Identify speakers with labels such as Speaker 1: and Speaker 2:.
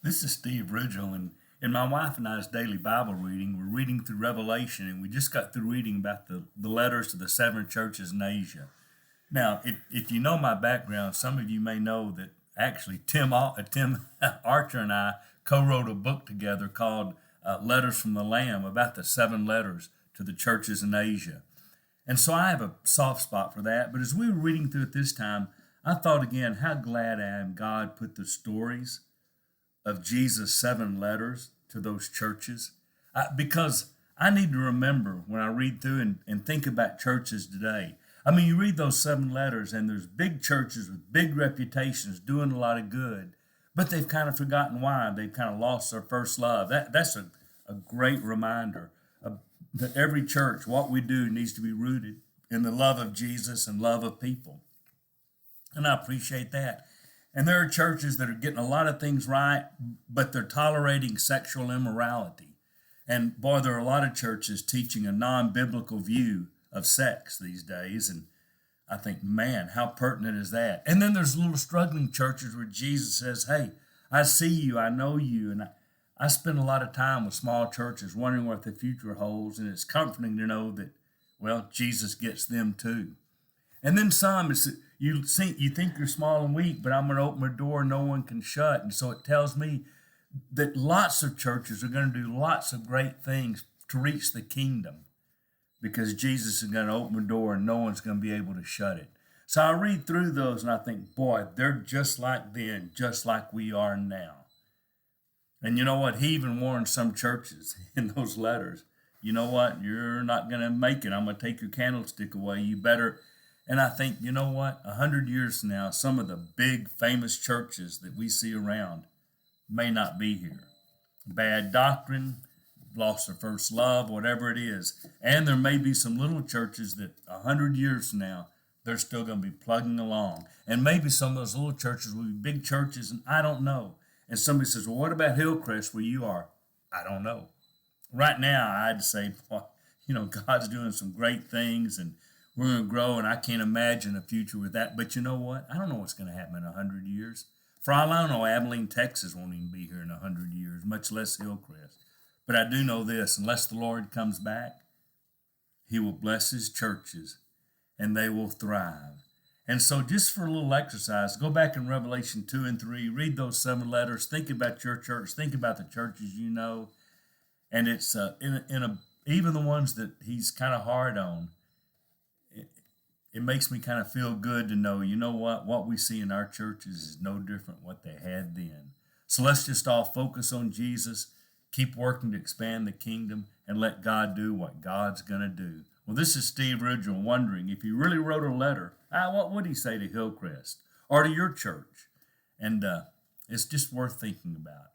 Speaker 1: This is Steve Ridgel, and in my wife and I's daily Bible reading, we're reading through Revelation, and we just got through reading about the letters to the seven churches in Asia. Now, if you know my background, some of you may know that actually Tim Archer and I co-wrote a book together called Letters from the Lamb about the seven letters to the churches in Asia. And so I have a soft spot for that. But as we were reading through it this time, I thought again how glad I am God put the stories of Jesus' seven letters to those churches. Because I need to remember when I read through and think about churches today. I mean, you read those seven letters, and there's big churches with big reputations doing a lot of good, but they've kind of forgotten why. They've kind of lost their first love. That's a great reminder of that every church, what we do needs to be rooted in the love of Jesus and love of people. And I appreciate that. And there are churches that are getting a lot of things right, but they're tolerating sexual immorality. And boy, there are a lot of churches teaching a non-biblical view of sex these days. And I think, man, how pertinent is that? And then there's little struggling churches where Jesus says, hey, I see you, I know you. And I spend a lot of time with small churches wondering what the future holds. And it's comforting to know that, well, Jesus gets them too. And then some, you think you're small and weak, but I'm going to open a door no one can shut. And so it tells me that lots of churches are going to do lots of great things to reach the kingdom because Jesus is going to open a door and no one's going to be able to shut it. So I read through those and I think, boy, they're just like then, just like we are now. And you know what? He even warned some churches in those letters, you know what? You're not going to make it. I'm going to take your candlestick away. You better. And I think, you know what? 100 years from now, some of the big famous churches that we see around may not be here. Bad doctrine, lost their first love, whatever it is. And there may be some little churches that 100 years from now, they're still going to be plugging along. And maybe some of those little churches will be big churches, and I don't know. And somebody says, well, what about Hillcrest where you are? I don't know. Right now, I'd say, boy, God's doing some great things, and we're going to grow, and I can't imagine a future with that. But you know what? I don't know what's going to happen in 100 years. For all I know, Abilene, Texas won't even be here in 100 years, much less Hillcrest. But I do know this, unless the Lord comes back, he will bless his churches, and they will thrive. And so just for a little exercise, go back in Revelation 2 and 3, read those seven letters, think about your church, think about the churches you know. And it's even the ones that he's kind of hard on, it makes me kind of feel good to know, you know what we see in our churches is no different what they had then. So let's just all focus on Jesus, keep working to expand the kingdom, and let God do what God's going to do. Well, this is Steve Ridgel wondering if he really wrote a letter, what would he say to Hillcrest or to your church? And it's just worth thinking about.